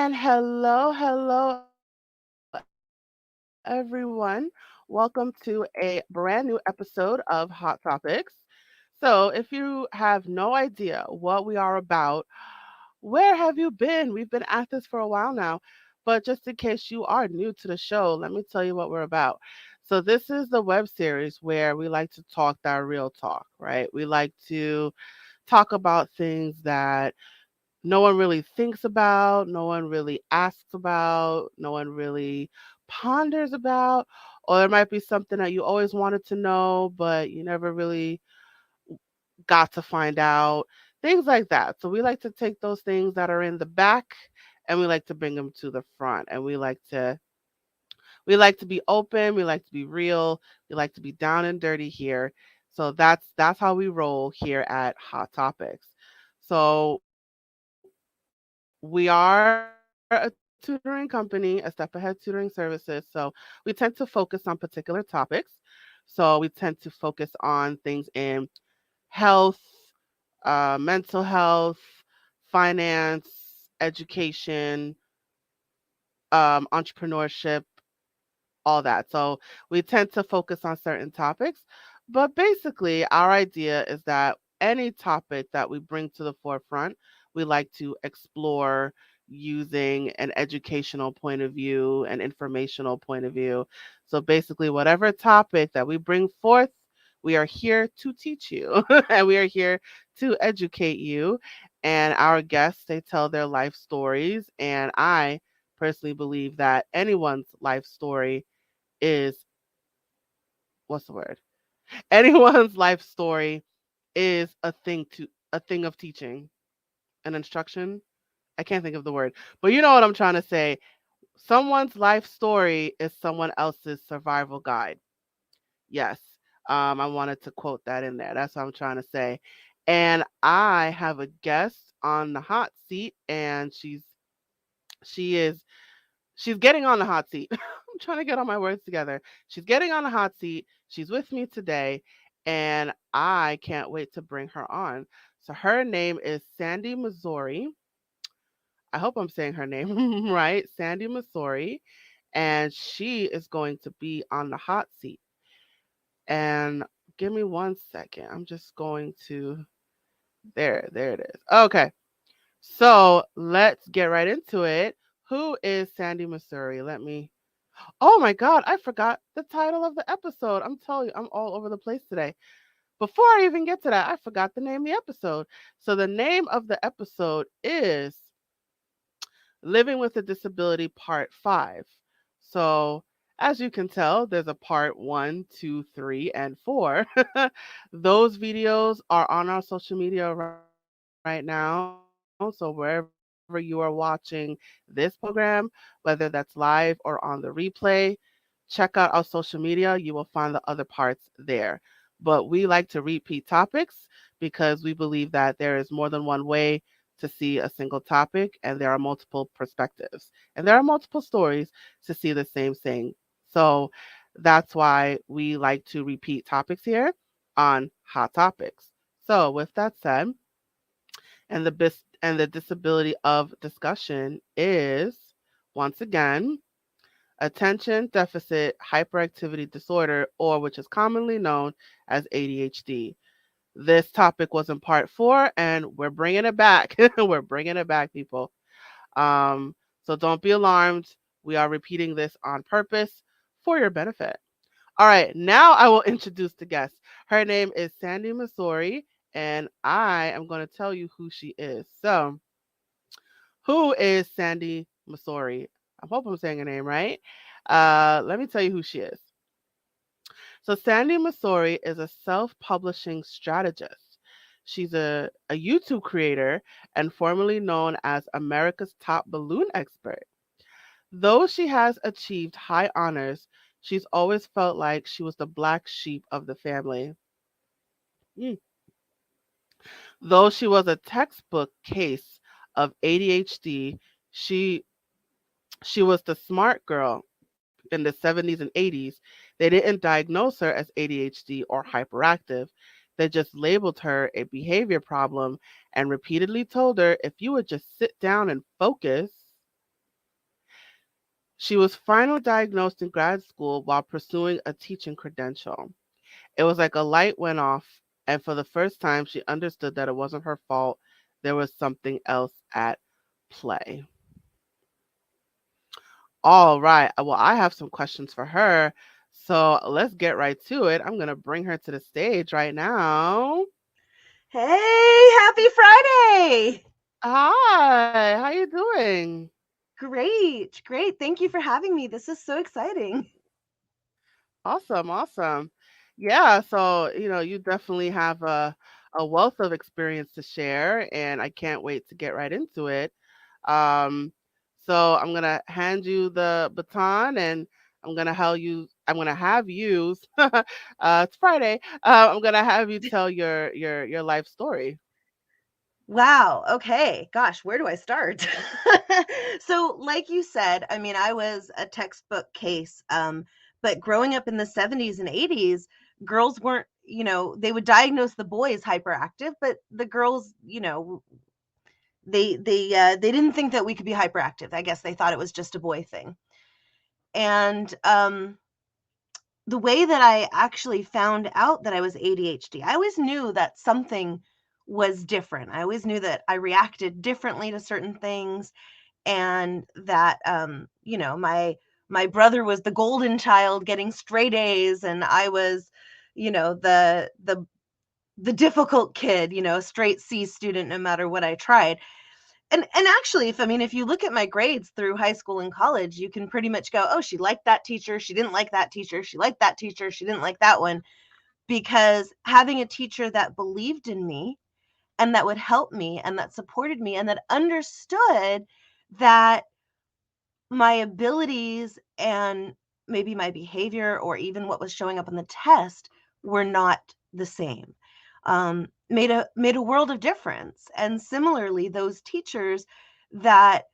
And hello, everyone. Welcome to a brand new episode of Hot Topics. So, if you have no idea what we are about, where have you been? We've been at this for a while now. But just in case you are new to the show, let me tell you what we're about. So, this is the web series where we like to talk that real talk, right? We like to talk about things that no one really thinks about, no one really asks about, no one really ponders about, or there might be something that you always wanted to know, but you never really got to find out, things like that. So we like to take those things that are in the back and we like to bring them to the front, and we like to be open, we like to be real, we like to be down and dirty here. So that's how we roll here at Hot Topics. So we are a tutoring company, a step ahead tutoring services. So we tend to focus on particular topics. So we tend to focus on things in health, mental health, finance, education, entrepreneurship, all that. So we tend to focus on certain topics. But basically, our idea is that any topic that we bring to the forefront, we like to explore using an educational point of view, an informational point of view. So basically, whatever topic that we bring forth, we are here to teach you and we are here to educate you. And our guests, they tell their life stories. And I personally believe that anyone's life story is what's the word? Anyone's life story is a thing of teaching, an instruction. I can't think of the word, but you know what I'm trying to say. Someone's life story is someone else's survival guide. Yes. I wanted to quote that in there. That's what I'm trying to say. And I have a guest on the hot seat, and she is she's getting on the hot seat. I'm trying to get all my words together. She's getting on the hot seat. She's with me today, and I can't wait to bring her on. So her name is Sandi Masori. I hope I'm saying her name right. Sandi Masori, and she is going to be on the hot seat. And give me 1 second. I'm just going to there it is. Okay. So let's get right into it. Who is Sandi Masori? Oh my God, I forgot the title of the episode. I'm telling you, I'm all over the place today. Before I even get to that, I forgot the name of the episode. So the name of the episode is Living with a Disability Part 5. So as you can tell, there's a part 1, 2, 3, and 4. Those videos are on our social media right now. So wherever you are watching this program, whether that's live or on the replay, check out our social media. You will find the other parts there. But we like to repeat topics because we believe that there is more than one way to see a single topic, and there are multiple perspectives and there are multiple stories to see the same thing. So that's why we like to repeat topics here on Hot Topics. So with that said, and the disability of discussion is once again attention deficit hyperactivity disorder, or which is commonly known as ADHD. This topic was in part 4, and we're bringing it back. We're bringing it back, people. Um, so don't be alarmed. We are repeating this on purpose for your benefit. All right, now I will introduce the guest. Her name is Sandi Masori, and I am going to tell you who she is. So, who is Sandi Masori? I hope I'm saying her name right. Let me tell you who she is. So, Sandi Masori is a self publishing strategist. She's a YouTube creator and formerly known as America's top balloon expert. Though she has achieved high honors, she's always felt like she was the black sheep of the family. Mm. Though she was a textbook case of ADHD, she she was the smart girl in the 70s and 80s. They didn't diagnose her as ADHD or hyperactive. They just labeled her a behavior problem and repeatedly told her if you would just sit down and focus, She was finally diagnosed in grad school while pursuing a teaching credential. It was like a light went off, and for the first time, she understood that it wasn't her fault. There was something else at play. All right. Well, I have some questions for her. So let's get right to it. I'm going to bring her to the stage right now. Hey, happy Friday! Hi, how you doing? Great, great. Thank you for having me. This is so exciting. Awesome, awesome. Yeah, so you definitely have a wealth of experience to share, and I can't wait to get right into it. Um, so I'm gonna hand you the baton, and I'm gonna have you. It's Friday. I'm gonna have you tell your life story. Wow. Okay. Gosh, where do I start? So, like you said, I mean, I was a textbook case. But growing up in the 70s and 80s, girls weren't, they would diagnose the boys hyperactive, but the girls, they didn't think that we could be hyperactive. I guess they thought it was just a boy thing. And the way that I actually found out that I was ADHD, I always knew that something was different. I always knew that I reacted differently to certain things, and that my brother was the golden child getting straight A's, and I was, the difficult kid, straight C student no matter what I tried. And actually, if you look at my grades through high school and college, you can pretty much go, oh, she liked that teacher, she didn't like that teacher, she liked that teacher, she didn't like that one. Because having a teacher that believed in me and that would help me and that supported me and that understood that my abilities and maybe my behavior or even what was showing up on the test were not the same, made a world of difference. And similarly, those teachers that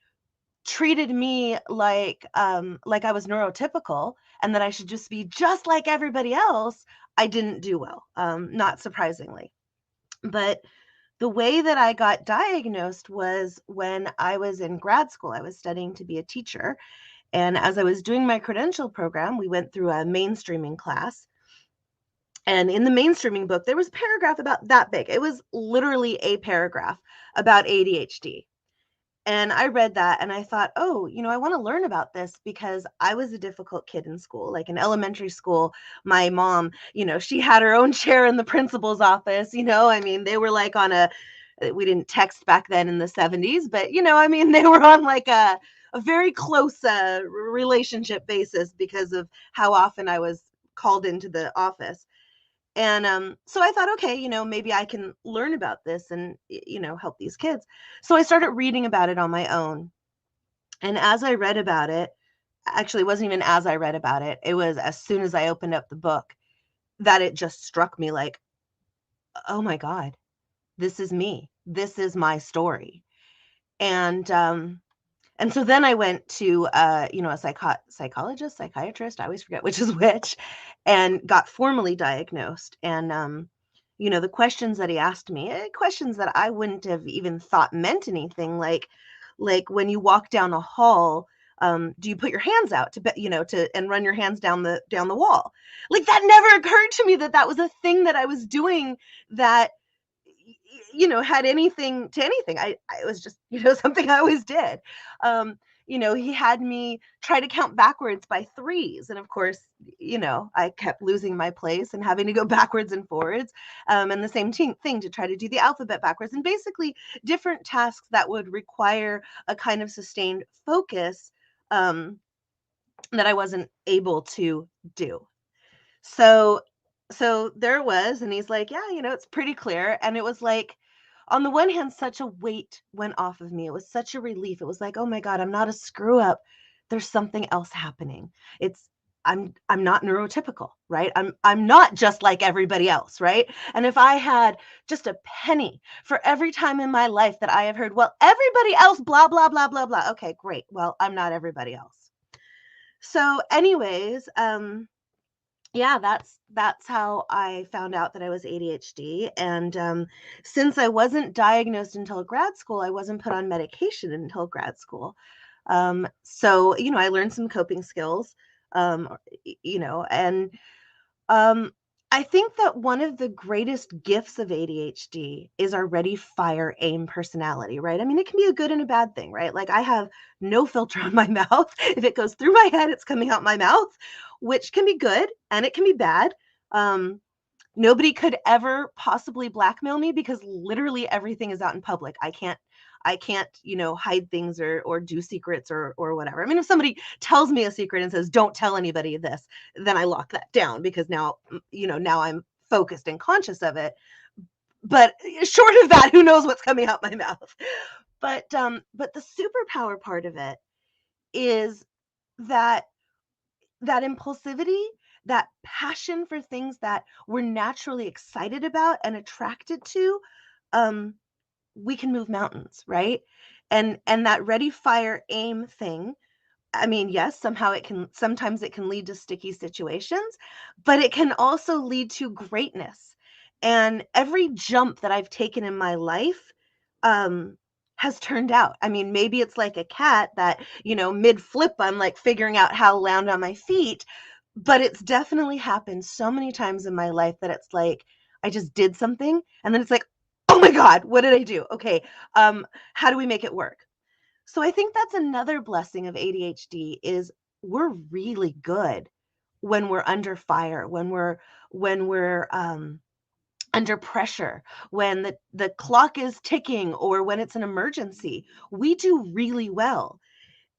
treated me like I was neurotypical and that I should just be just like everybody else, I didn't do well, not surprisingly. But the way that I got diagnosed was when I was in grad school. I was studying to be a teacher, and as I was doing my credential program, we went through a mainstreaming class. And in the mainstreaming book, there was a paragraph about that big. It was literally a paragraph about ADHD. And I read that and I thought, oh, I want to learn about this because I was a difficult kid in school. Like in elementary school, my mom, she had her own chair in the principal's office. I mean, they were like on we didn't text back then in the 70s, but, I mean, they were on like a very close relationship basis because of how often I was called into the office. And so I thought, okay, maybe I can learn about this and, help these kids. So I started reading about it on my own. And as I read about it, actually, it wasn't even as I read about it, it was as soon as I opened up the book that it just struck me like, oh my God, this is me. This is my story. And and so then I went to, a psychologist, psychiatrist, I always forget which is which, and got formally diagnosed. And, the questions that he asked me, questions that I wouldn't have even thought meant anything, like when you walk down a hall, do you put your hands out and run your hands down the wall? Like that never occurred to me that that was a thing that I was doing that had anything to anything. I was just, something I always did. He had me try to count backwards by threes. And of course, I kept losing my place and having to go backwards and forwards. And the same thing to try to do the alphabet backwards, and basically different tasks that would require a kind of sustained focus, that I wasn't able to do. So there it was, and he's like, "Yeah, it's pretty clear." And it was like, on the one hand, such a weight went off of me. It was such a relief. It was like, "Oh my God, I'm not a screw up. There's something else happening. It's I'm not neurotypical, right? I'm not just like everybody else, right?" And if I had just a penny for every time in my life that I have heard, "Well, everybody else blah blah blah blah blah." Okay, great. Well, I'm not everybody else. So anyways, yeah, that's how I found out that I was ADHD. And since I wasn't diagnosed until grad school, I wasn't put on medication until grad school. So, I learned some coping skills, and um, I think that one of the greatest gifts of ADHD is our ready, fire, aim personality, right? I mean, it can be a good and a bad thing, right? Like, I have no filter on my mouth. If it goes through my head, it's coming out my mouth, which can be good and it can be bad. Um, Nobody could ever possibly blackmail me because literally everything is out in public. I can't, hide things or do secrets or whatever. I mean, if somebody tells me a secret and says, "Don't tell anybody this," then I lock that down because now I'm focused and conscious of it. But short of that, who knows what's coming out my mouth? But the superpower part of it is that that impulsivity, that passion for things that we're naturally excited about and attracted to, um, we can move mountains, right? And that ready, fire, aim thing. I mean, yes, sometimes it can lead to sticky situations, but it can also lead to greatness. And every jump that I've taken in my life um has turned out. I mean, maybe it's like a cat that, mid flip, I'm like figuring out how to land on my feet, but it's definitely happened so many times in my life that it's like I just did something and then it's like, oh my God, what did I do? Okay, how do we make it work? So I think that's another blessing of ADHD is we're really good when we're under fire, when we're under pressure, when the clock is ticking or when it's an emergency. We do really well.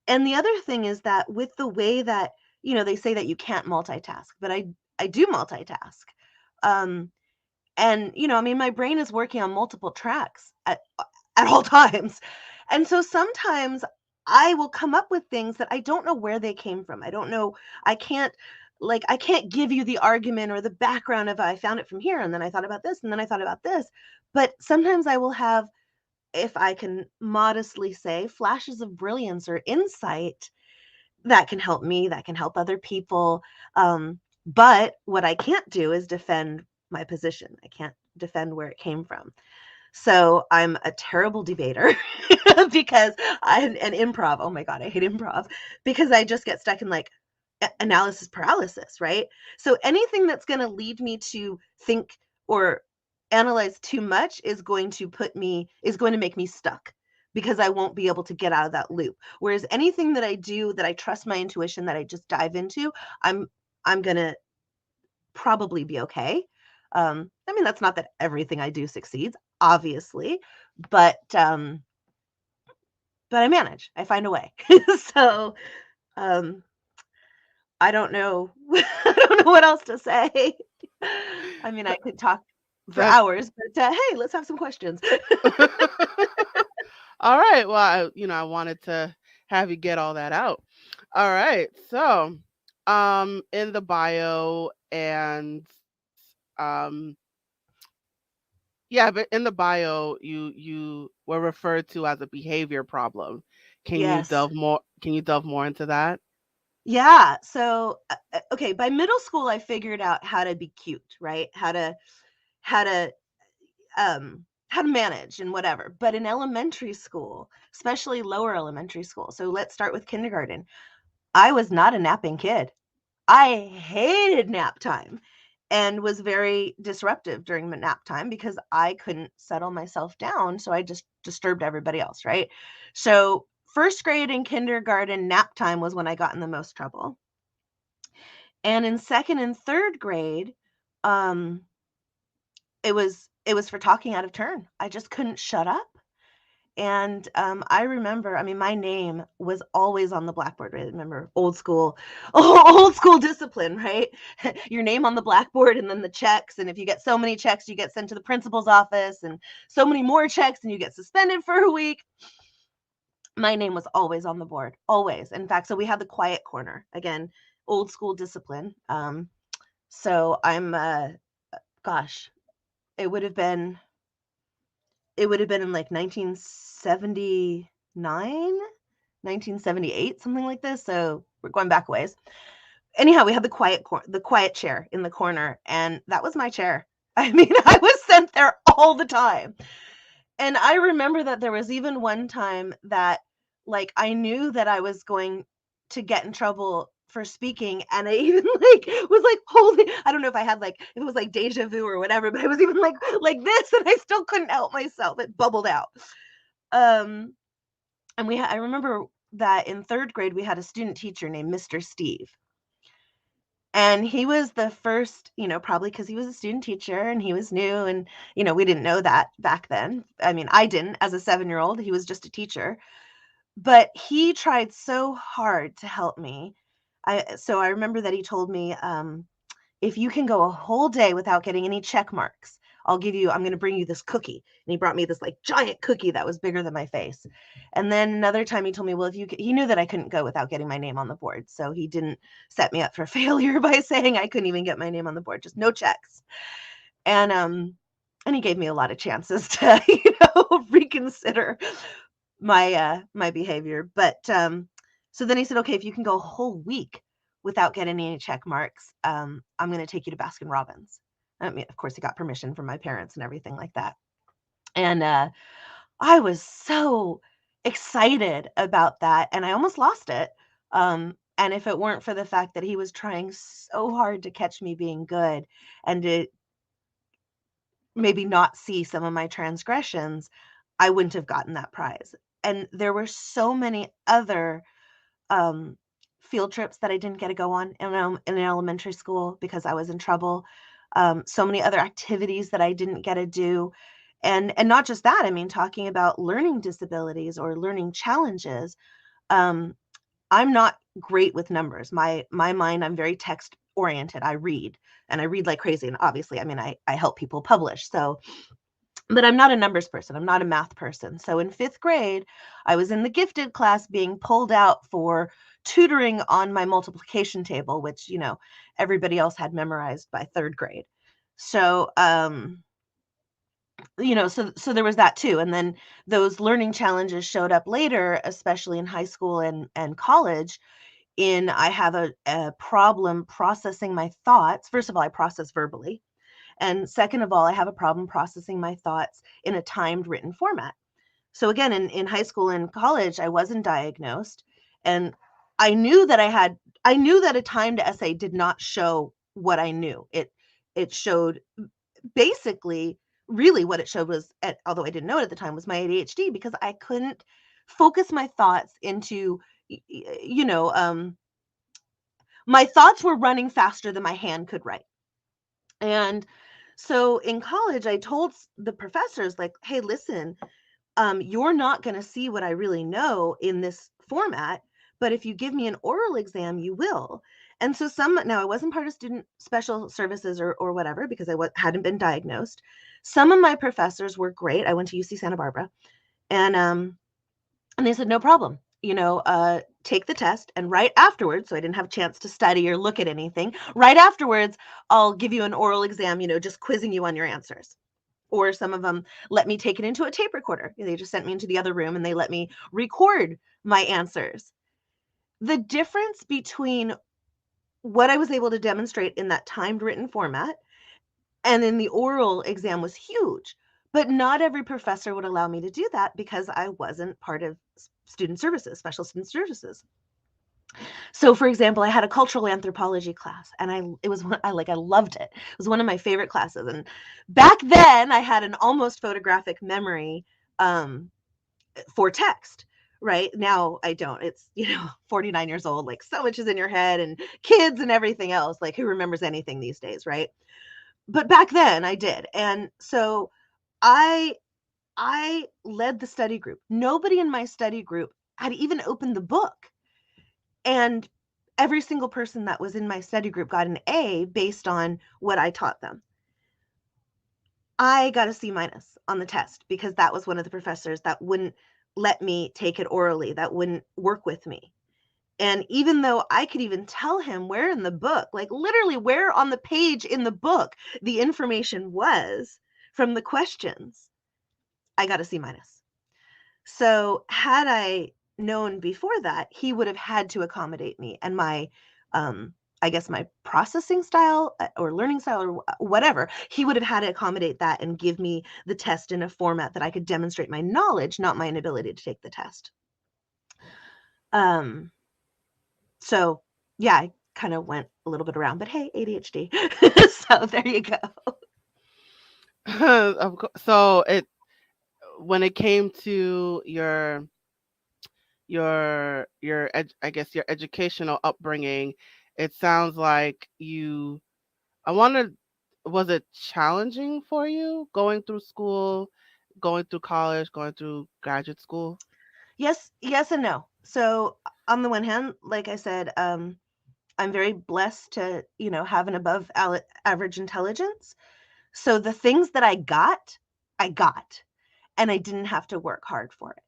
And the other thing is that with the way that, they say that you can't multitask, but I do multitask. Um, and, I mean, my brain is working on multiple tracks at all times. And so sometimes I will come up with things that I don't know where they came from. I don't know. I can't I can't give you the argument or the background of I found it from here and then I thought about this and then I thought about this. But sometimes I will have, if I can modestly say, flashes of brilliance or insight that can help me, that can help other people. But what I can't do is defend my position. I can't defend where it came from. So I'm a terrible debater because and improv. Oh my God, I hate improv because I just get stuck in like analysis paralysis, right? So anything that's going to lead me to think or analyze too much is going to make me stuck because I won't be able to get out of that loop. Whereas anything that I do that I trust my intuition that I just dive into, I'm I'm going to probably be okay. I mean, that's not that everything I do succeeds, obviously, but um, but I manage. I find a way. So um, I don't know. I don't know what else to say. I mean, I could talk for That's hours, but hey, let's have some questions. all right. Well, I wanted to have you get all that out. All right. So, in the bio and um, yeah, but in the bio, you were referred to as a behavior problem. Yes. Can you delve more into that? Yeah. So, okay, by middle school, I figured out how to be cute, right? How to how to manage and whatever. But in elementary school, especially lower elementary school, so let's start with kindergarten, I was not a napping kid. I hated nap time and was very disruptive during the nap time because I couldn't settle myself down. So I just disturbed everybody else, right? So first grade and kindergarten nap time was when I got in the most trouble. And in second and third grade, um, it was for talking out of turn. I just couldn't shut up. And I remember, I mean, my name was always on the blackboard. Right? Remember, old school, old school discipline, right? Your name on the blackboard, and then the checks. And if you get so many checks, you get sent to the principal's office, and so many more checks, and you get suspended for a week. My name was always on the board, always. In fact, so we had the quiet corner again, old school discipline. So I'm, gosh, it would have been in like 1979, 1978, something like this. So we're going back a ways. Anyhow, we had the quiet chair in the corner, and that was my chair. I mean, I was sent there all the time. And I remember that there was even one time that Like, I knew that I was going to get in trouble for speaking, and I even like was like holding, I don't know if I had like, if it was like deja vu or whatever, but I was even like this, and I still couldn't help myself. It bubbled out. Um, and I remember that in third grade we had a student teacher named Mr. Steve. And he was the first, probably because he was a student teacher and he was new, and we didn't know that back then. I mean, I didn't as a 7-year-old. He was just a teacher. But he tried so hard to help me. So I remember that he told me, if you can go a whole day without getting any check marks, I'm going to bring you this cookie. And he brought me this like giant cookie that was bigger than my face. And then another time he told me, well, he knew that I couldn't go without getting my name on the board. So he didn't set me up for failure by saying I couldn't even get my name on the board, just no checks. And he gave me a lot of chances to, reconsider my behavior. But so then he said, okay, if you can go a whole week without getting any check marks, I'm going to take you to Baskin Robbins. I mean, of course, he got permission from my parents and everything like that. And I was so excited about that, and I almost lost it. And if it weren't for the fact that he was trying so hard to catch me being good and to maybe not see some of my transgressions, I wouldn't have gotten that prize. And there were so many other um, field trips that I didn't get to go on in elementary school because I was in trouble. So many other activities that I didn't get to do. And not just that, I mean, talking about learning disabilities or learning challenges. Um, I'm not great with numbers. My mind, I'm very text oriented. I read like crazy. And obviously, I mean, I help people publish. So, but I'm not a numbers person. I'm not a math person. So in 5th grade, I was in the gifted class being pulled out for tutoring on my multiplication table, which, everybody else had memorized by 3rd grade. So, so there was that too. And then those learning challenges showed up later, especially in high school and college. I have a problem processing my thoughts. First of all, I process verbally. And second of all, I have a problem processing my thoughts in a timed written format. So again, in high school and college, I wasn't diagnosed. And I knew that a timed essay did not show what I knew. It showed basically, really what it showed was, although I didn't know it at the time, was my ADHD, because I couldn't focus my thoughts into, my thoughts were running faster than my hand could write. And so in college, I told the professors, like, hey, listen, you're not going to see what I really know in this format, but if you give me an oral exam, you will. And so now I wasn't part of student special services or whatever, because I hadn't been diagnosed. Some of my professors were great. I went to UC Santa Barbara, and they said, no problem, take the test, and right afterwards, so I didn't have a chance to study or look at anything, right afterwards, I'll give you an oral exam, just quizzing you on your answers. Or some of them let me take it into a tape recorder. They just sent me into the other room and they let me record my answers. The difference between what I was able to demonstrate in that timed written format and in the oral exam was huge. But not every professor would allow me to do that because I wasn't part of student services, special student services. So, for example, I had a cultural anthropology class, and I loved it. It was one of my favorite classes. And back then, I had an almost photographic memory for text. Right now, I don't. It's 49 years old. Like, so much is in your head, and kids and everything else. Like, who remembers anything these days, right? But back then, I did, and so I led the study group. Nobody in my study group had even opened the book. And every single person that was in my study group got an A based on what I taught them. I got a C- on the test because that was one of the professors that wouldn't let me take it orally, that wouldn't work with me. And even though I could even tell him where in the book, like literally where on the page in the book the information was from the questions, I got a C-. So had I known before that, he would have had to accommodate me and my, I guess my processing style or learning style or whatever. He would have had to accommodate that and give me the test in a format that I could demonstrate my knowledge, not my inability to take the test. Um, so yeah, I kind of went a little bit around, but hey, ADHD. So there you go. So it when it came to I guess your educational upbringing, it sounds like I wanted was it challenging for you going through school, going through college, going through graduate school? Yes and no. So on the one hand, like I said, I'm very blessed to, have an above average intelligence. So the things that I got, and I didn't have to work hard for it.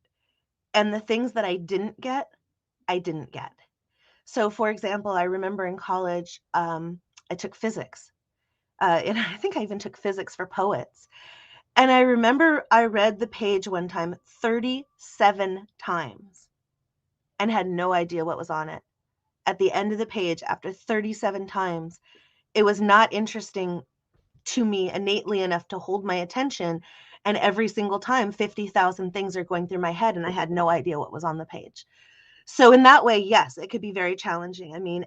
And the things that I didn't get, I didn't get. So, for example, I remember in college, I took physics. And I think I even took physics for poets. And I remember I read the page one time 37 times and had no idea what was on it. At the end of the page, after 37 times, it was not interesting to me innately enough to hold my attention. And every single time, 50,000 things are going through my head, and I had no idea what was on the page. So, in that way, yes, it could be very challenging. I mean,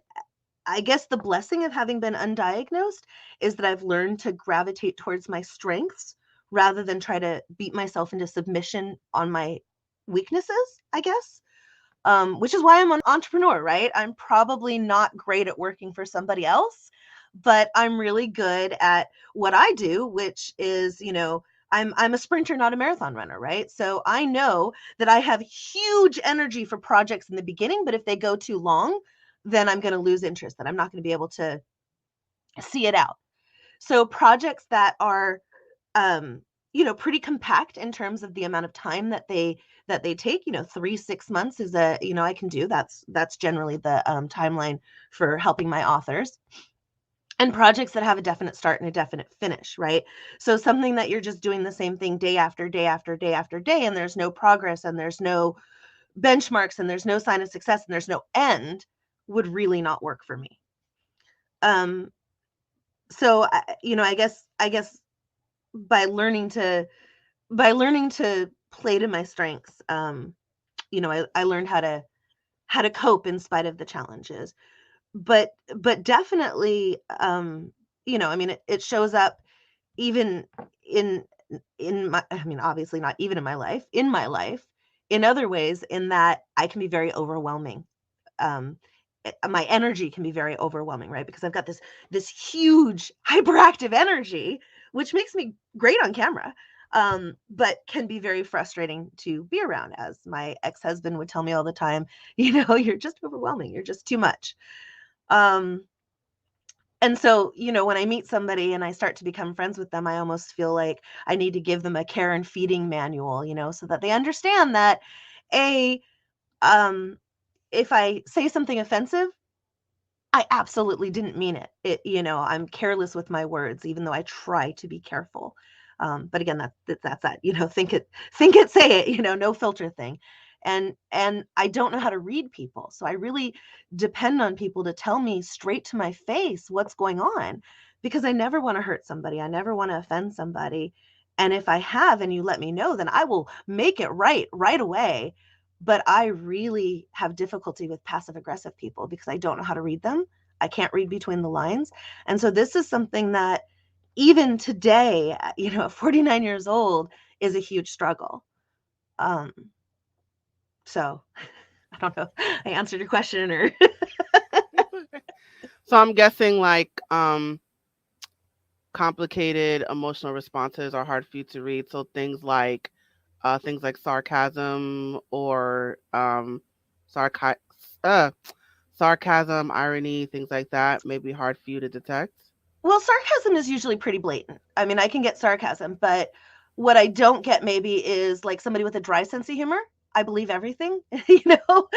I guess the blessing of having been undiagnosed is that I've learned to gravitate towards my strengths rather than try to beat myself into submission on my weaknesses, I guess. Which is why I'm an entrepreneur, right? I'm probably not great at working for somebody else, but I'm really good at what I do, which is, I'm a sprinter, not a marathon runner, right? So I know that I have huge energy for projects in the beginning, but if they go too long, then I'm going to lose interest, that I'm not going to be able to see it out. So projects that are pretty compact in terms of the amount of time that they take, 3 6 months is I can do. That's generally the timeline for helping my authors. And projects that have a definite start and a definite finish, right? So something that you're just doing the same thing day after day after day after day, and there's no progress and there's no benchmarks and there's no sign of success and there's no end, would really not work for me. um so I guess by learning to play to my strengths, I learned how to cope in spite of the challenges. But definitely, I mean, it shows up even in I mean, obviously not even in my life, in other ways, in that I can be very overwhelming. um my energy can be very overwhelming, right? Because I've got this huge hyperactive energy, which makes me great on camera, but can be very frustrating to be around. As my ex-husband would tell me all the time, you're just overwhelming, you're just too much. um and so, when I meet somebody and I start to become friends with them, I almost feel like I need to give them a care and feeding manual, so that they understand that, a um if I say something offensive, I absolutely didn't mean it. I'm careless with my words, even though I try to be careful. But again, that's that. Think it, say it. No filter thing. And I don't know how to read people, so I really depend on people to tell me straight to my face what's going on, because I never want to hurt somebody. I never want to offend somebody. And if I have, and you let me know, then I will make it right away. But I really have difficulty with passive aggressive people because I don't know how to read them. I can't read between the lines. And so this is something that even today, at 49 years old, is a huge struggle. Um, so I don't know. I answered your question or So I'm guessing like complicated emotional responses are hard for you to read. So things like sarcasm or sarca- uh, sarcasm, irony, things like that may be hard for you to detect. well, sarcasm is usually pretty blatant. I mean, I can get sarcasm, but what I don't get maybe is like somebody with a dry sense of humor. I believe everything, you know.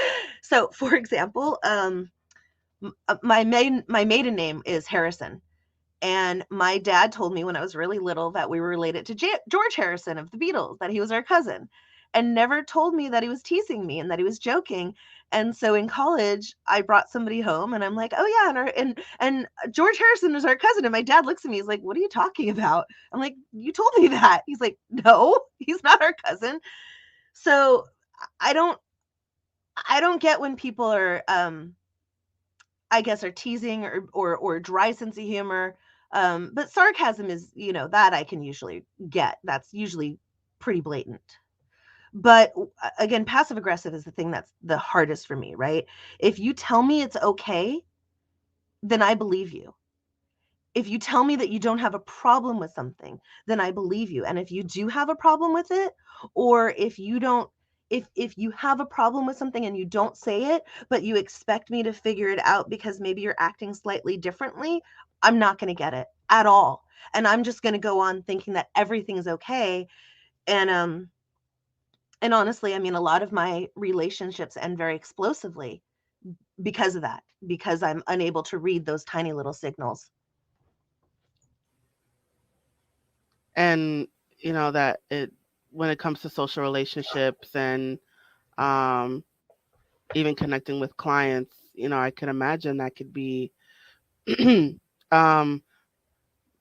So, for example, my maiden name is Harrison. And my dad told me when I was really little that we were related to George Harrison of the Beatles, that he was our cousin, and never told me that he was teasing me and that he was joking. And so in college, I brought somebody home, and I'm like, "Oh yeah, and George Harrison is our cousin." And my dad looks at me, he's like, "What are you talking about?" I'm like, "You told me that." He's like, "No, he's not our cousin." So I don't I don't get when people are, I guess, are teasing or dry sense of humor. But sarcasm is, that I can usually get. That's usually pretty blatant. But again, passive aggressive is the thing that's the hardest for me, right? If you tell me it's okay, then I believe you. If you tell me that you don't have a problem with something, then I believe you. And if you do have a problem with it, or if you don't, if you have a problem with something and you don't say it, but you expect me to figure it out because maybe you're acting slightly differently, I'm not going to get it at all. And I'm just going to go on thinking that everything's okay. And honestly, I mean, a lot of my relationships end very explosively because of that, because I'm unable to read those tiny little signals. And that it when it comes to social relationships and um even connecting with clients, I can imagine that could be um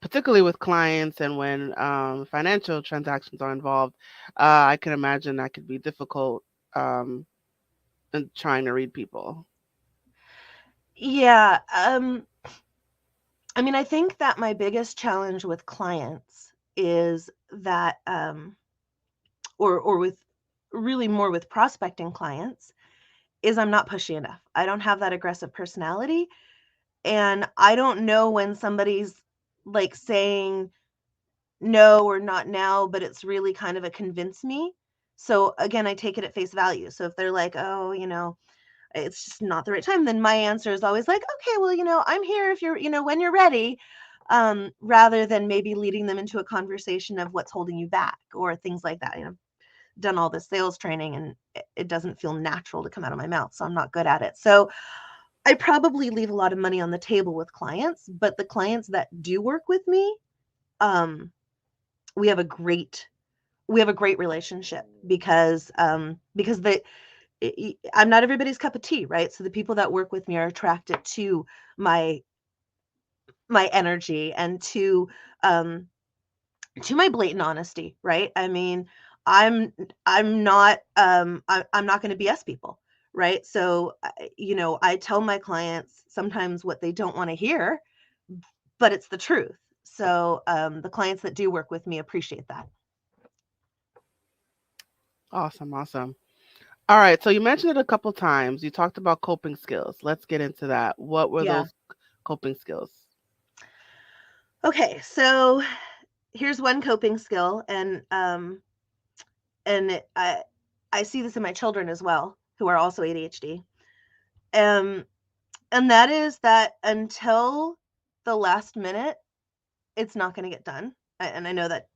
particularly with clients and when financial transactions are involved, I can imagine that could be difficult um in trying to read people. Yeah, I mean, I think that my biggest challenge with clients is that, or with really more with prospecting clients, is I'm not pushy enough. I don't have that aggressive personality, and I don't know when somebody's like saying no or not now, but it's really kind of a convince me. So again, I take it at face value. So if they're like, oh, it's just not the right time, then my answer is always like, okay, well, I'm here if you're, when you're ready, rather than maybe leading them into a conversation of what's holding you back or things like that. Done all this sales training and it doesn't feel natural to come out of my mouth, so I'm not good at it. So I probably leave a lot of money on the table with clients, but the clients that do work with me, um, we have a great relationship because I'm not everybody's cup of tea, right? So the people that work with me are attracted to my energy and um to my blatant honesty, right? I mean, I'm I'm not going to BS people, right? So I tell my clients sometimes what they don't want to hear, but it's the truth. So the clients that do work with me appreciate that. Awesome, awesome. All right, so you mentioned it a couple times. You talked about coping skills. Let's get into that. What were Yeah. those coping skills? Okay, so here's one coping skill, and I see this in my children as well, who are also ADHD. Um, and that is that until the last minute, it's not going to get done. And I know that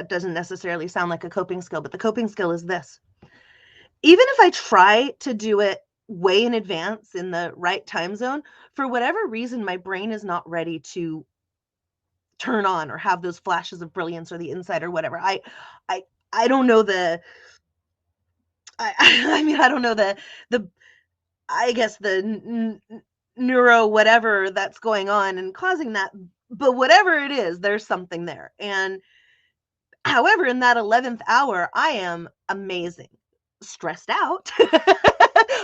doesn't necessarily sound like a coping skill, but the coping skill is this: even if I try to do it way in advance in the right time zone, for whatever reason, my brain is not ready to turn on or have those flashes of brilliance or the insight or whatever. I I don't know I mean, I don't know the I guess the neuro whatever that's going on and causing that, but whatever it is, there's something there. And however, in that 11th hour, I am amazing, stressed out,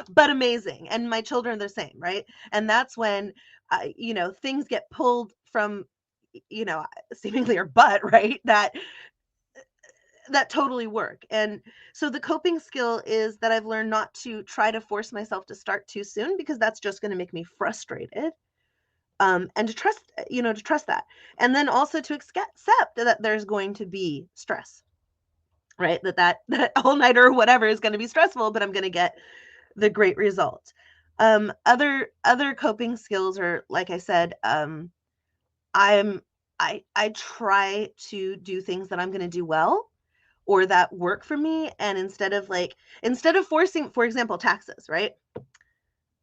but amazing. And my children are the same, right? And that's when, things get pulled from, you know, seemingly our butt, right? That totally work. And so the coping skill is that I've learned not to try to force myself to start too soon because that's just going to make me frustrated. And to trust that. And then also to accept that there's going to be stress, right? That all-nighter or whatever is going to be stressful, but I'm going to get the great result. Other coping skills are, like I said, I'm I try to do things that I'm going to do well or that work for me, and instead of forcing, for example, taxes, right?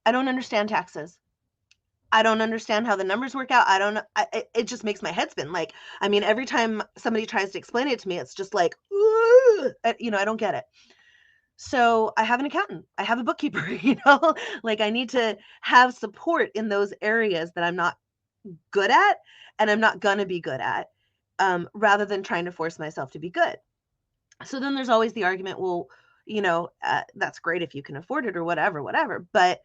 I don't understand taxes. I don't understand how the numbers work out. I don't know. It just makes my head spin. Like, I mean, every time somebody tries to explain it to me, it's just like, I don't get it. So I have an accountant. I have a bookkeeper, like I need to have support in those areas that I'm not good at and I'm not going to be good at, rather than trying to force myself to be good. So then there's always the argument, well, that's great if you can afford it or whatever. But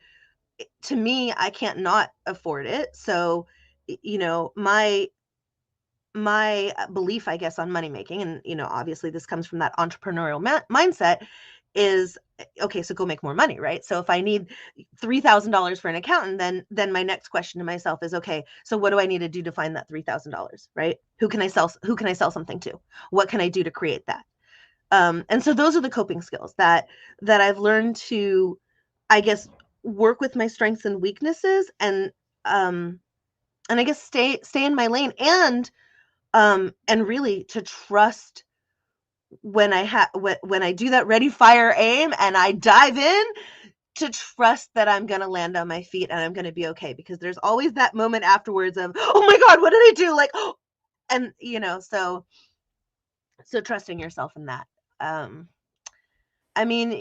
to me, I can't not afford it. So, my belief, I guess, on money making, and obviously this comes from that entrepreneurial mindset, is okay. So go make more money, right? So if I need $3,000 for an accountant, then my next question to myself is, okay, so what do I need to do to find that $3,000, right? Who can I sell? Who can I sell something to? What can I do to create that? And so those are the coping skills that I've learned to, I guess, work with my strengths and weaknesses, um, and I guess stay in my lane, and really to trust when I do that ready, fire, aim, and I dive in, to trust that I'm going to land on my feet and I'm going to be okay, because there's always that moment afterwards of, oh my God, what did I do? Like, and so trusting yourself in that. Um, I mean,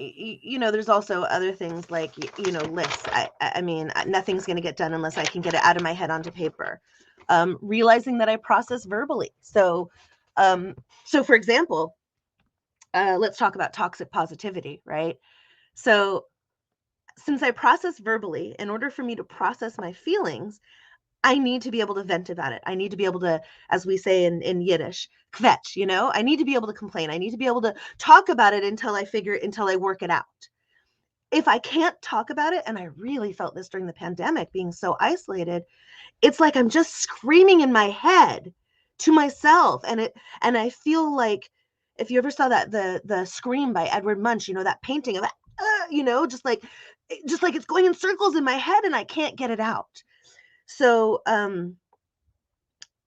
there's also other things like, lists. I mean, nothing's going to get done unless I can get it out of my head onto paper. Realizing that I process verbally. So for example, let's talk about toxic positivity, right? So since I process verbally, in order for me to process my feelings, I need to be able to vent about it. I need to be able to, as we say in Yiddish, kvetch, I need to be able to complain. I need to be able to talk about it until I work it out. If I can't talk about it, and I really felt this during the pandemic, being so isolated, it's like I'm just screaming in my head to myself. And I feel like, if you ever saw the Scream by Edward Munch, that painting of, just like it's going in circles in my head and I can't get it out. So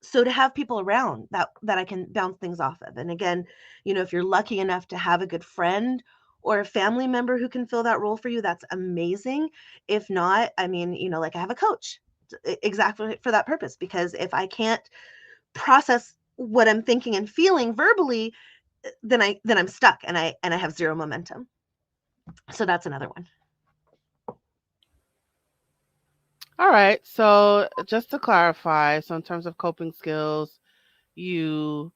so to have people around that I can bounce things off of. And again, if you're lucky enough to have a good friend or a family member who can fill that role for you, that's amazing. If not, I mean, like I have a coach exactly for that purpose, because if I can't process what I'm thinking and feeling verbally, then I'm stuck, and I have zero momentum. So that's another one. All right. So just to clarify, so in terms of coping skills, you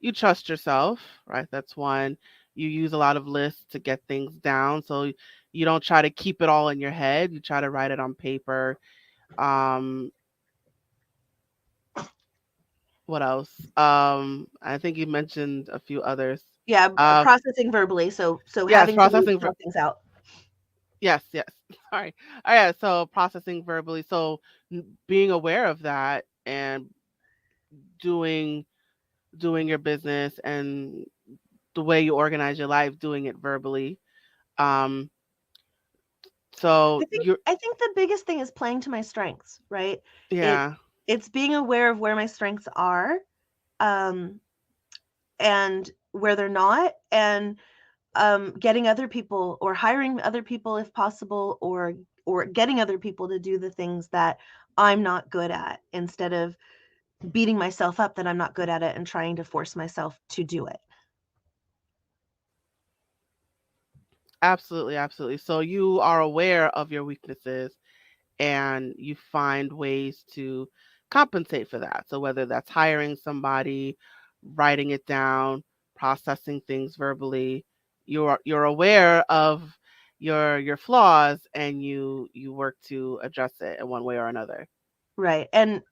you trust yourself, right? That's one. You use a lot of lists to get things down. So you don't try to keep it all in your head. You try to write it on paper. Um, what else? I think you mentioned a few others. Yeah, Uh, processing verbally. So yes, having to processing. throw things out. Yes, yes. Sorry. Oh, yeah. So processing verbally. So being aware of that and doing doing your business and the way you organize your life, doing it verbally. Um, so I think you're I think the biggest thing is playing to my strengths, right? It yeah, it's being aware of where my strengths are, um, and where they're not, and getting other people, or hiring other people if possible, or getting other people to do the things that I'm not good at, instead of beating myself up that I'm not good at it and trying to force myself to do it. absolutely, absolutely. So you are aware of your weaknesses and you find ways to compensate for that. So whether that's hiring somebody, writing it down, processing things verbally, you're aware of your flaws and you work to address it in one way or another. Right. And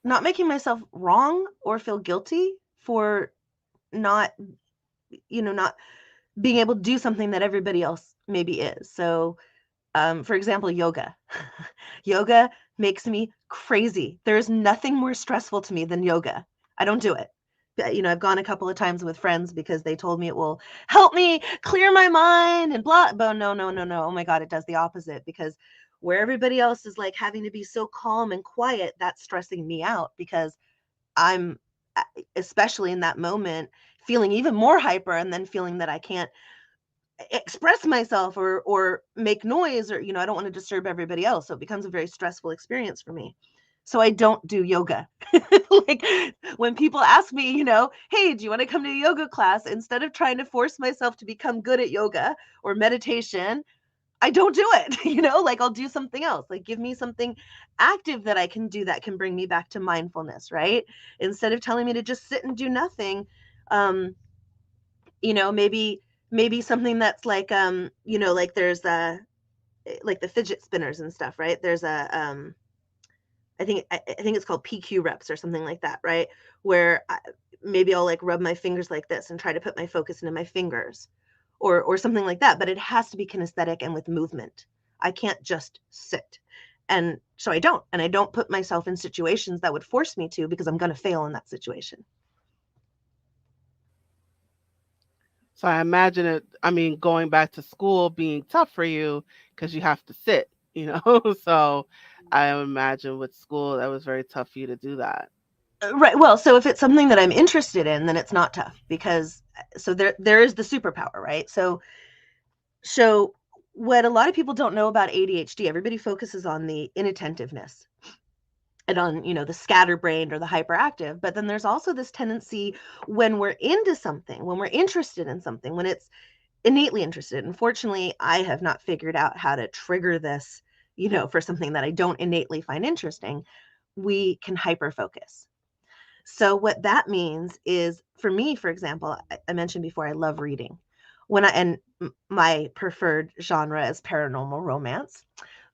not making myself wrong or feel guilty for not not being able to do something that everybody else maybe is. So for example, yoga. Yoga makes me crazy. There's nothing more stressful to me than yoga. I don't do it. But, I've gone a couple of times with friends because they told me it will help me clear my mind and blah. But no, no, no, no. Oh my God, it does the opposite, because where everybody else is like having to be so calm and quiet, that's stressing me out, because I'm, especially in that moment, feeling even more hyper, and then feeling that I can't express myself or make noise, or I don't want to disturb everybody else, so it becomes a very stressful experience for me. So I don't do yoga. Like, when people ask me, hey, do you want to come to a yoga class, instead of trying to force myself to become good at yoga or meditation, I don't do it. Like, I'll do something else. Like, give me something active that I can do that can bring me back to mindfulness, right? Instead of telling me to just sit and do nothing, Um, maybe something that's like, like there's like the fidget spinners and stuff, right? There's I think it's called PQ reps or something like that, right? Where maybe I'll like rub my fingers like this and try to put my focus into my fingers, or something like that. But it has to be kinesthetic and with movement. I can't just sit, and so I don't put myself in situations that would force me to, because I'm going to fail in that situation. So I imagine it, I mean, going back to school being tough for you because you have to sit, you know? So I imagine with school that was very tough for you to do that. Right. Well, so if it's something that I'm interested in, then it's not tough, because so there is the superpower, right? So what a lot of people don't know about ADHD, everybody focuses on the inattentiveness and on, the scatterbrained or the hyperactive, but then there's also this tendency, when we're into something, when we're interested in something, when it's innately interested. Unfortunately, I have not figured out how to trigger this, for something that I don't innately find interesting. We can hyper focus. So what that means is, for me, for example, I mentioned before, I love reading. My preferred genre is paranormal romance.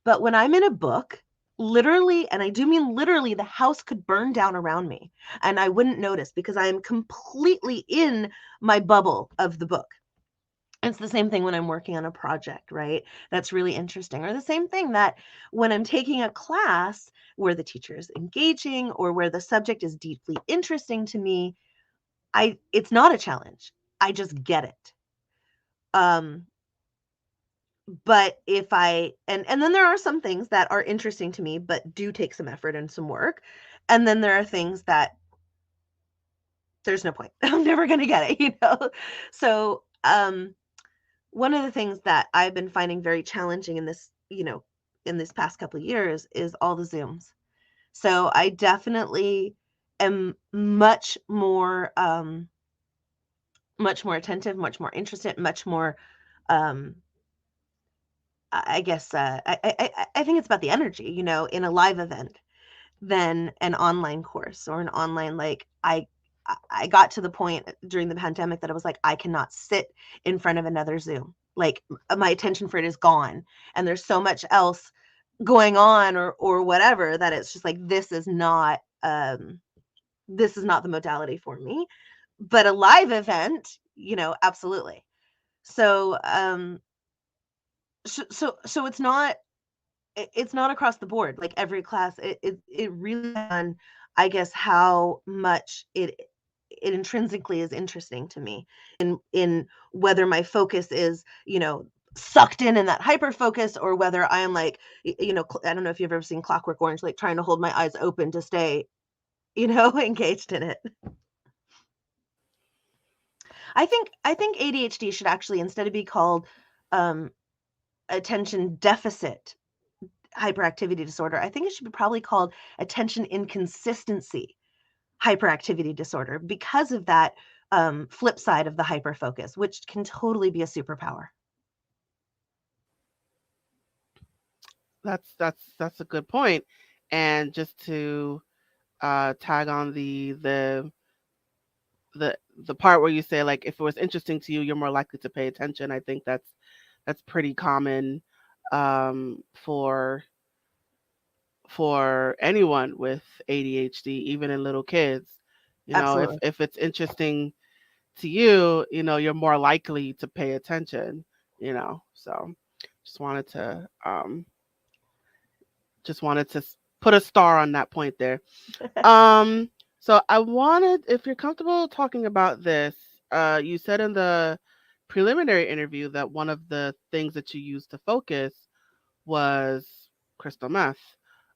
But when I'm in a book, literally, and I do mean literally, the house could burn down around me and I wouldn't notice, because I am completely in my bubble of the book. It's the same thing when I'm working on a project, right? That's really interesting. Or the same thing that when I'm taking a class where the teacher is engaging or where the subject is deeply interesting to me, it's not a challenge. I just get it. Um, but if I and then there are some things that are interesting to me but do take some effort and some work. And then there are things that there's no point. I'm never gonna get it. So one of the things that I've been finding very challenging in this past couple of years is all the Zooms. So I definitely am much more attentive, much more interested, much more, um, I guess, I think it's about the energy, in a live event than an online course or an online, like, I got to the point during the pandemic that I was like, I cannot sit in front of another Zoom. Like, my attention for it is gone, and there's so much else going on, or whatever, that it's just like, this is not the modality for me. But a live event, absolutely. So so it's not across the board, like every class. It really depends on, I guess, how much it intrinsically is interesting to me, in whether my focus is, sucked in that hyper focus, or whether I am like, I don't know if you've ever seen Clockwork Orange, like trying to hold my eyes open to stay, engaged in it. I think ADHD should actually, instead of be called um attention deficit hyperactivity disorder, I think it should be probably called attention inconsistency hyperactivity disorder, because of that flip side of the hyperfocus, which can totally be a superpower. That's a good point. And just to tag on the part where you say, like, if it was interesting to you, you're more likely to pay attention. I think that's pretty common for anyone with ADHD, even in little kids. Absolutely. If it's interesting to you, you're more likely to pay attention. So just wanted to um just wanted to put a star on that point there. Um so I wanted, if you're comfortable talking about this, you said in the preliminary interview that one of the things that you used to focus was crystal meth.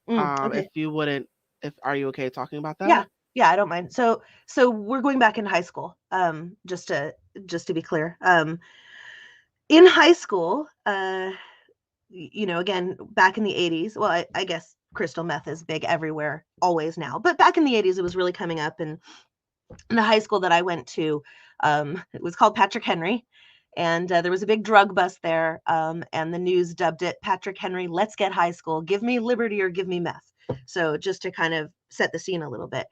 If Okay. you wouldn't, if are you okay talking about Yeah. that? Yeah, I don't mind. So we're going back in high school. Just to be clear. In high school, again, back in the 80s, well, I guess crystal meth is big everywhere always now, but back in the 80s it was really coming up. And in the high school that I went to, it was called Patrick Henry, and there was a big drug bust there, and the news dubbed it Patrick Henry Let's Get High School, give me liberty or give me meth. So just to kind of set the scene a little bit.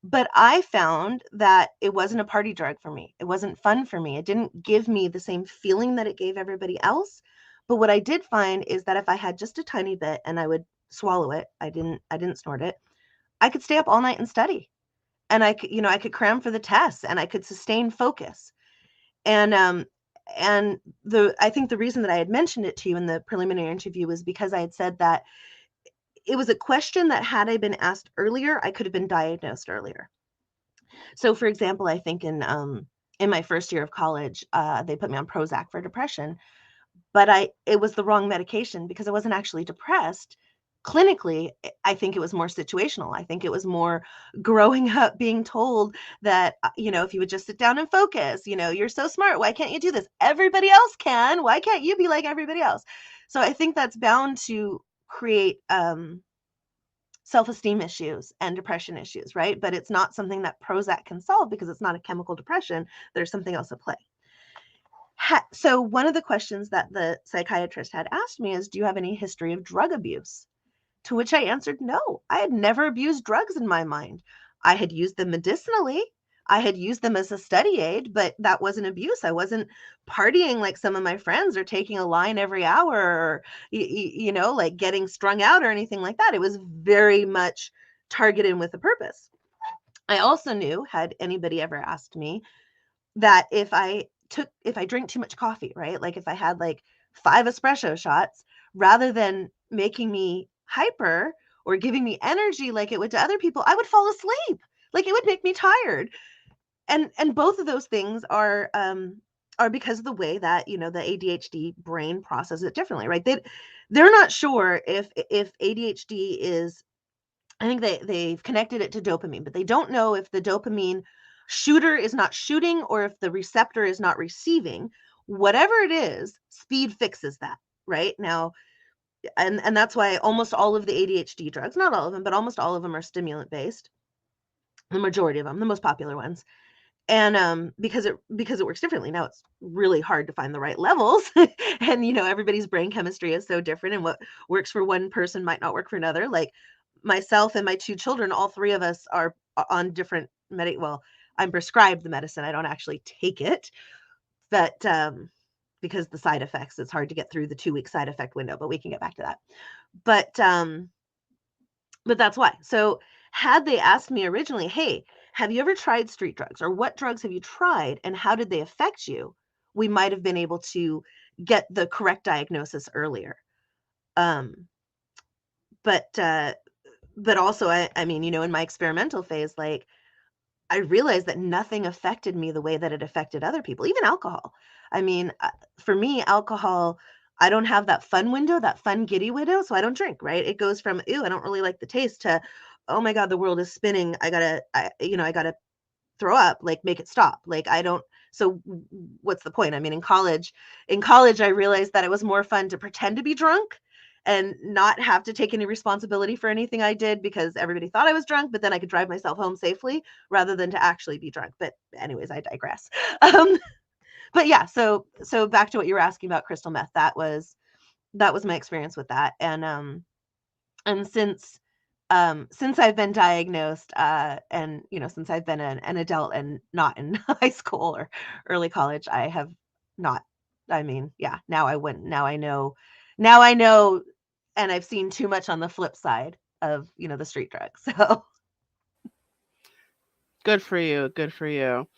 But I found that it wasn't a party drug for me. It wasn't fun for me. It didn't give me the same feeling that it gave everybody else. But what I did find is that if I had just a tiny bit and I would swallow it, I didn't snort it, I could stay up all night and study. And I could cram for the tests and I could sustain focus. And the I think the reason that I had mentioned it to you in the preliminary interview was because I had said that it was a question that had I been asked earlier, I could have been diagnosed earlier. So, for example, I think in my first year of college, they put me on Prozac for depression, but it was the wrong medication because I wasn't actually depressed. Clinically, I think it was more situational. I think it was more growing up being told that, if you would just sit down and focus, you're so smart. Why can't you do this? Everybody else can. Why can't you be like everybody else? So I think that's bound to create self-esteem issues and depression issues, right? But it's not something that Prozac can solve because it's not a chemical depression. There's something else at play. So one of the questions that the psychiatrist had asked me is, do you have any history of drug abuse? To which I answered, no, I had never abused drugs in my mind. I had used them medicinally. I had used them as a study aid, but that wasn't abuse. I wasn't partying like some of my friends or taking a line every hour or, like getting strung out or anything like that. It was very much targeted with a purpose. I also knew, had anybody ever asked me, that if I drink too much coffee, right? Like if I had like 5 espresso shots, rather than making me hyper or giving me energy like it would to other people, I would fall asleep. Like it would make me tired. And both of those things are because of the way that, the ADHD brain processes it differently, right? They're not sure if ADHD is, I think they've connected it to dopamine, but they don't know if the dopamine shooter is not shooting or if the receptor is not receiving. Whatever it is, speed fixes that, right? Now, and that's why almost all of the ADHD drugs, not all of them, but almost all of them are stimulant based. The majority of them, the most popular ones. And because it works differently. Now it's really hard to find the right levels. And everybody's brain chemistry is so different, and what works for one person might not work for another. Like myself and my 2 children, all 3 of us are on different well, I'm prescribed the medicine. I don't actually take it, but because the side effects, it's hard to get through the 2-week side effect window, but we can get back to that. But that's why. So had they asked me originally, hey, have you ever tried street drugs, or what drugs have you tried and how did they affect you? We might have been able to get the correct diagnosis earlier. Um, but also, I mean, in my experimental phase, like I realized that nothing affected me the way that it affected other people, even alcohol. I mean, for me, alcohol, I don't have that fun window, that fun giddy window, so I don't drink, right? It goes from, ew, I don't really like the taste to, oh my God, the world is spinning. I gotta throw up, like make it stop. Like I don't, so what's the point? I mean, in college, I realized that it was more fun to pretend to be drunk and not have to take any responsibility for anything I did because everybody thought I was drunk, but then I could drive myself home safely rather than to actually be drunk. But anyways, I digress. Um, but yeah, so back to what you were asking about crystal meth. That was my experience with that. And since I've been diagnosed, and since I've been an adult and not in high school or early college, I have not. I mean, yeah, now I wouldn't. Now I know, and I've seen too much on the flip side of the street drugs. So Good for you. Good for you.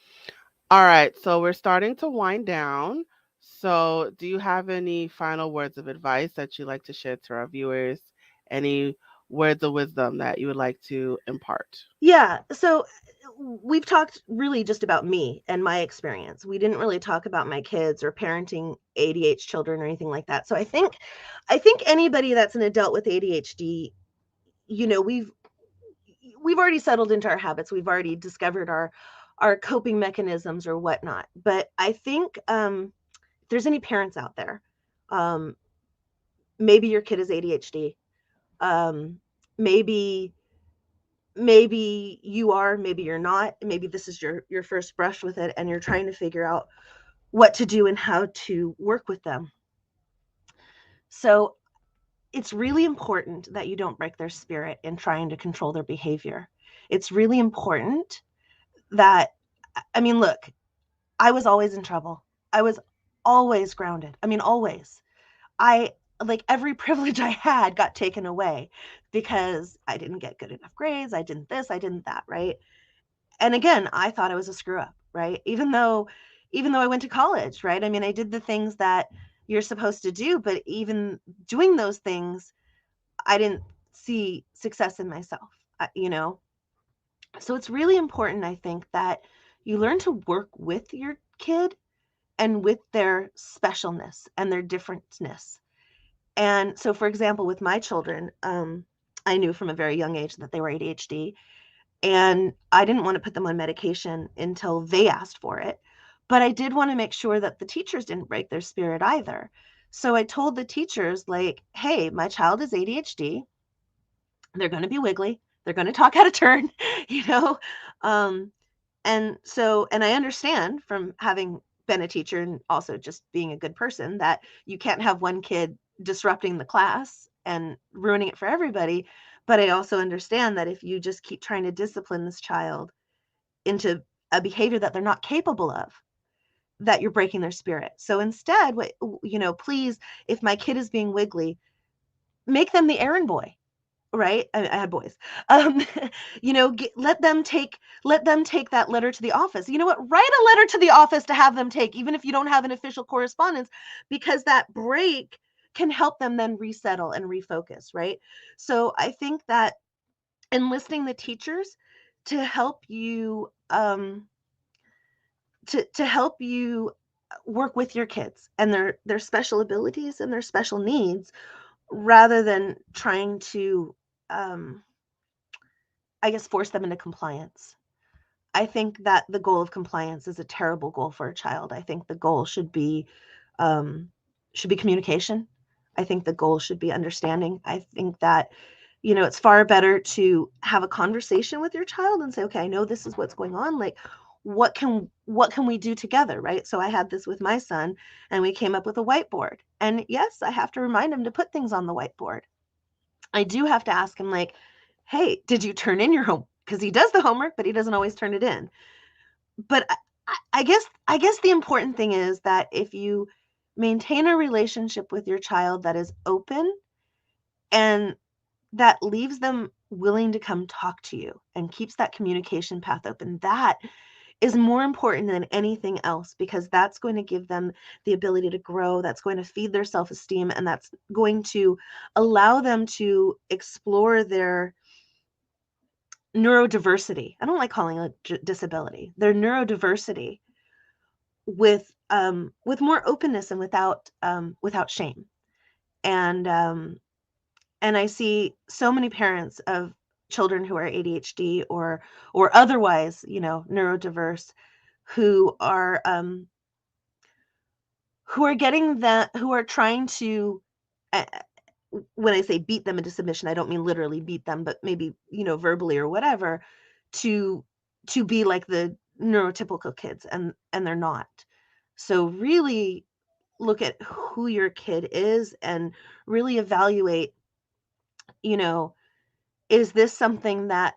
All right, so we're starting to wind down. So, do you have any final words of advice that you'd like to share to our viewers? Any words of wisdom that you would like to impart? yeah, so we've talked really just about me and my experience. We didn't really talk about my kids or parenting ADHD children or anything like that. So I think anybody that's an adult with ADHD, you know, we've already settled into our habits. We've already discovered our coping mechanisms or whatnot. But I think if there's any parents out there, um, maybe your kid is ADHD. Um, maybe you are, maybe you're not. Maybe this is your first brush with it, and you're trying to figure out what to do and how to work with them. So it's really important that you don't break their spirit in trying to control their behavior. It's really important that, I mean, look, I was always in trouble. I was always grounded. I mean, always. I like every privilege I had got taken away because I didn't get good enough grades. I didn't this, I didn't that, right? And again, I thought I was a screw up, right? Even though I went to college, right? I mean, I did the things that you're supposed to do, but even doing those things, I didn't see success in myself, you know? So it's really important, I think, that you learn to work with your kid and with their specialness and their differentness. And so, for example, with my children, I knew from a very young age that they were ADHD, and I didn't want to put them on medication until they asked for it. But I did want to make sure that the teachers didn't break their spirit either. So I told the teachers, like, hey, my child is ADHD. They're going to be wiggly. They're going to talk out of turn, you know? Um, and I understand from having been a teacher and also just being a good person that you can't have one kid disrupting the class and ruining it for everybody. But I also understand that if you just keep trying to discipline this child into a behavior that they're not capable of, that you're breaking their spirit. So instead, please, if my kid is being wiggly, make them the errand boy, right? I had boys. Um, let them take that letter to the office. You know what? Write a letter to the office to have them take, even if you don't have an official correspondence, because that break can help them then resettle and refocus, right? So I think that enlisting the teachers to help you to help you work with your kids and their special abilities and their special needs rather than trying to um, I guess, force them into compliance. I think that the goal of compliance is a terrible goal for a child. I think the goal um, should be communication. I think the goal should be understanding. I think that it's far better to have a conversation with your child and say, okay, I know this is what's going on. Like, what can we do together, right? So I had this with my son, and we came up with a whiteboard. And yes, I have to remind him to put things on the whiteboard. I do have to ask him, like, hey, did you turn in your home? Because he does the homework, but he doesn't always turn it in. But I guess the important thing is that if you maintain a relationship with your child that is open and that leaves them willing to come talk to you and keeps that communication path open, that is more important than anything else, because that's going to give them the ability to grow, that's going to feed their self-esteem, and that's going to allow them to explore their neurodiversity. I don't like calling it disability. Their neurodiversity with more openness and without shame. And and I see so many parents of children who are ADHD or otherwise, neurodiverse, who are who are trying to, uh, when I say beat them into submission, I don't mean literally beat them, but maybe, verbally or whatever, to be like the neurotypical kids, and they're not. So really look at who your kid is and really evaluate, you know, is this something that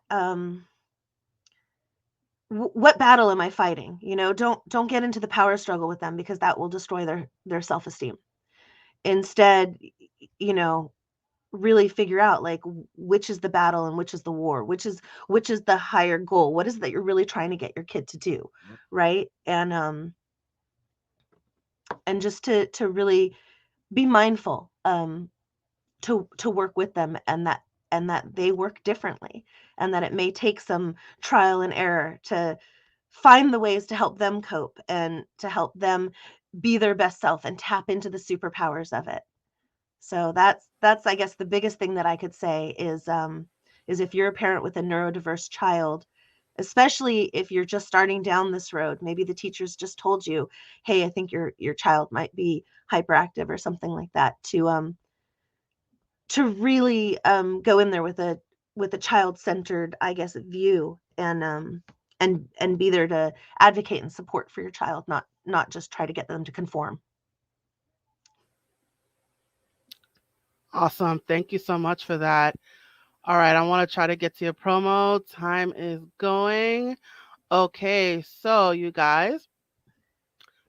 what battle am I fighting? Don't get into the power struggle with them, because that will destroy their self-esteem. Instead, you know, really figure out, like, which is the battle and which is the war, which is the higher goal, what is it that you're really trying to get your kid to do, right? And just to really be mindful, to work with them, and that they work differently, and that it may take some trial and error to find the ways to help them cope and to help them be their best self and tap into the superpowers of it. So that's I guess the biggest thing that I could say is if you're a parent with a neurodiverse child, especially if you're just starting down this road, maybe the teachers just told you, hey, I think your child might be hyperactive or something like that, to really go in there with a child-centered, I guess, view, and be there to advocate and support for your child, not just try to get them to conform. Awesome. Thank you so much for that. All right, I want to try to get to your promo. Time is going. Okay, so you guys,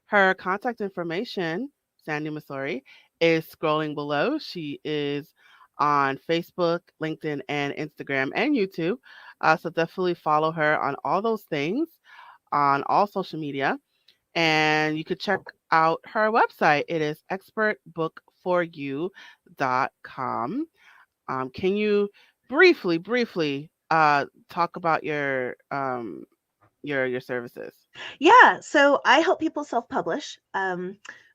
her contact information, Sandi Masori, is scrolling below. She is on Facebook, LinkedIn, and Instagram and YouTube. So definitely follow her on all those things on all social media. And you could check out her website. It is expertbook4you.com. Can you briefly talk about your services? Yeah, so I help people self-publish.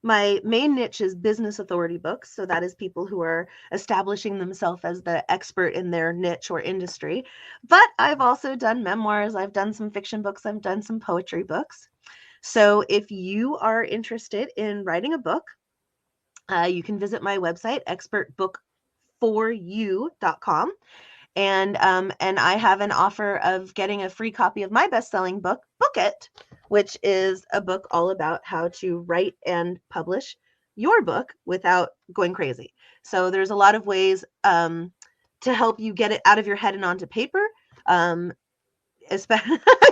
My main niche is business authority books, so that is people who are establishing themselves as the expert in their niche or industry. But I've also done memoirs, I've done some fiction books, I've done some poetry books. So if you are interested in writing a book, you can visit my website, expertbook4you.com. And I have an offer of getting a free copy of my best-selling book, Book It, which is a book all about how to write and publish your book without going crazy. So there's a lot of ways to help you get it out of your head and onto paper. I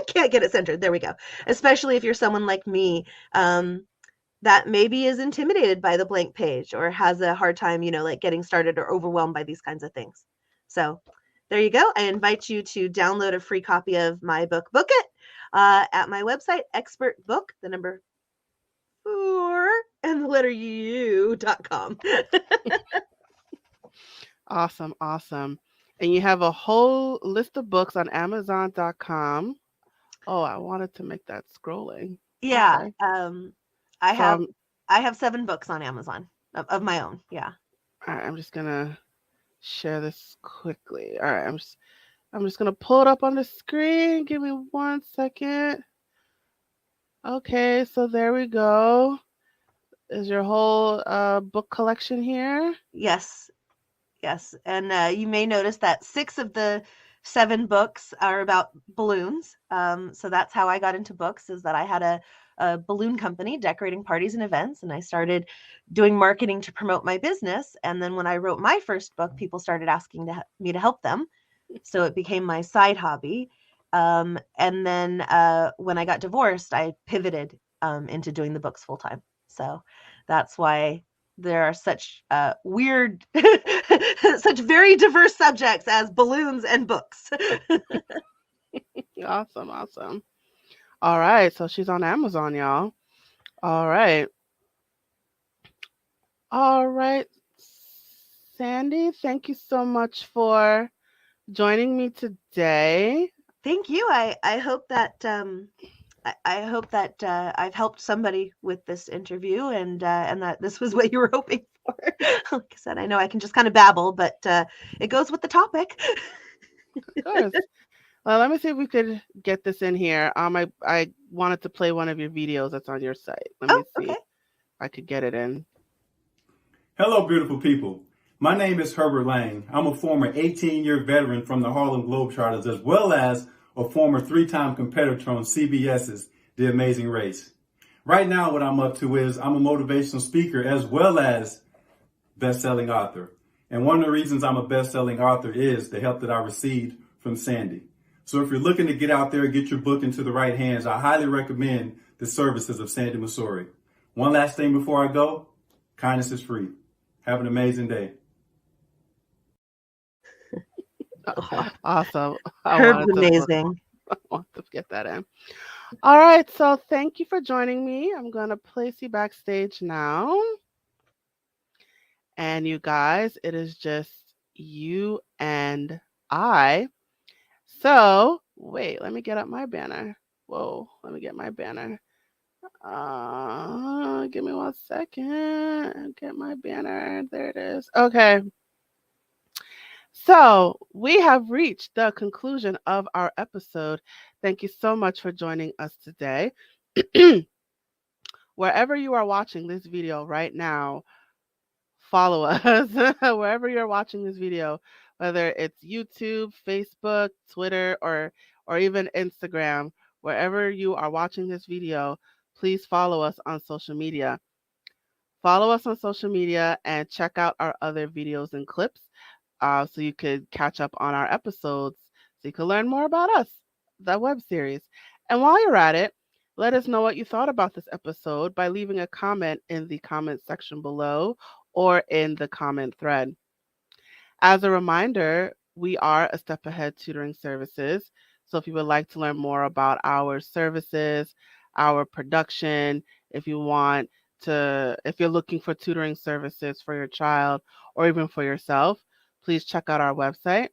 can't get it centered. There we go. Especially if you're someone like me, that maybe is intimidated by the blank page or has a hard time, like getting started or overwhelmed by these kinds of things. So there you go. I invite you to download a free copy of my book, Book It, at my website, expertbook, the number 4 and the letter U.com. Awesome, awesome. And you have a whole list of books on Amazon.com. Oh, I wanted to make that scrolling. Yeah. Okay. I So have I have 7 books on Amazon of my own. Yeah. all right, I'm just gonna share this quickly. All right, I'm just gonna pull it up on the screen. Give me 1 second. Okay, so there we go. Is your whole book collection here? Yes. Yes. And you may notice that 6 of the 7 books are about balloons. So that's how I got into books, is that I had a balloon company decorating parties and events, and I started doing marketing to promote my business. And then when I wrote my first book, people started asking me to help them. So it became my side hobby. And then when I got divorced, I pivoted into doing the books full time. So that's why there are such weird, such very diverse subjects as balloons and books. Awesome, awesome. All right, so she's on Amazon, y'all. All right. All right. Sandi, thank you so much for joining me today. Thank you. I hope that I hope that I've helped somebody with this interview, and that this was what you were hoping for. Like I said, I know I can just kind of babble, but it goes with the topic. Of course. Well, let me see if we could get this in here. I wanted to play one of your videos that's on your site. Let Oh, me see okay. if I could get it in. Hello, beautiful people. My name is Herbert Lang. I'm a former 18-year veteran from the Harlem Globetrotters, as well as a former 3-time competitor on CBS's The Amazing Race. Right now, what I'm up to is I'm a motivational speaker as well as best-selling author. And one of the reasons I'm a best-selling author is the help that I received from Sandi. So if you're looking to get out there and get your book into the right hands, I highly recommend the services of Sandi Masori. One last thing before I go, kindness is free. Have an amazing day. Awesome. Herb's amazing. I want to get that in. All right, so thank you for joining me. I'm going to place you backstage now. And you guys, it is just you and I. So, wait, let me get up my banner. Whoa, let me get my banner. Give me 1 second. Get my banner. There it is. Okay. So, we have reached the conclusion of our episode. Thank you so much for joining us today. Wherever you are watching this video right now, follow us. Wherever you're watching this video, whether it's YouTube, Facebook, Twitter, or even Instagram, wherever you are watching this video, please follow us on social media. Follow us on social media and check out our other videos and clips. so you could catch up on our episodes, so you can learn more about us, the web series. And while you're at it, let us know what you thought about this episode by leaving a comment in the comment section below or in the comment thread. As a reminder, we are a Step Ahead Tutoring Services. So if you would like to learn more about our services, our production, if you want if you're looking for tutoring services for your child or even for yourself, please check out our website,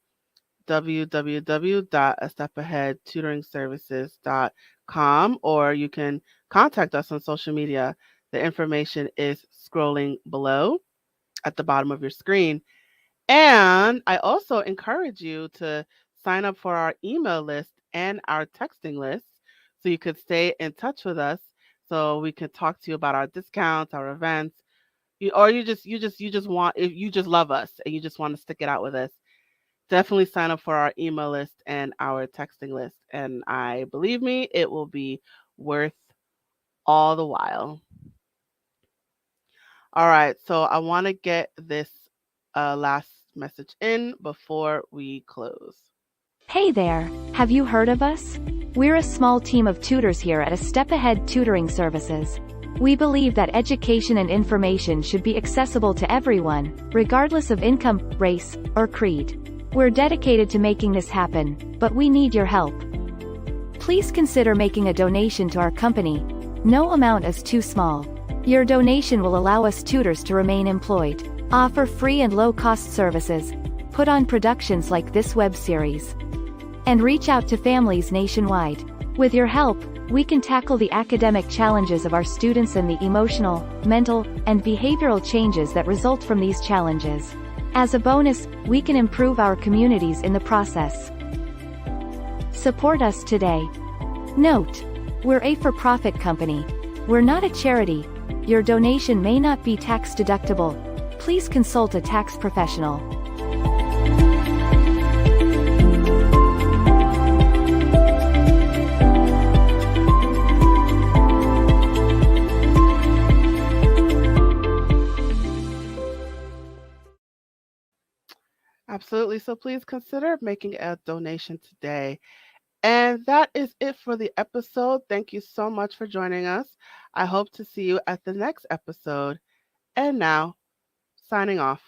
www.astepaheadtutoringservices.com, or you can contact us on social media. The information is scrolling below at the bottom of your screen. And I also encourage you to sign up for our email list and our texting list so you could stay in touch with us, so we can talk to you about our discounts, our events. Or you just want, if you just love us and you just want to stick it out with us, definitely sign up for our email list and our texting list. And I believe me, it will be worth all the while. All right, so I want to get this last message in before we close. Hey there, have you heard of us? We're a small team of tutors here at A Step Ahead Tutoring Services. We believe that education and information should be accessible to everyone, regardless of income, race, or creed. We're dedicated to making this happen, but we need your help. Please consider making a donation to our company. No amount is too small. Your donation will allow us tutors to remain employed, offer free and low-cost services, put on productions like this web series, and reach out to families nationwide. With your help, we can tackle the academic challenges of our students and the emotional, mental, and behavioral changes that result from these challenges. As a bonus, we can improve our communities in the process. Support us today. Note: we're a for-profit company. We're not a charity. Your donation may not be tax deductible. Please consult a tax professional. Absolutely. So please consider making a donation today. And that is it for the episode. Thank you so much for joining us. I hope to see you at the next episode. And now, signing off.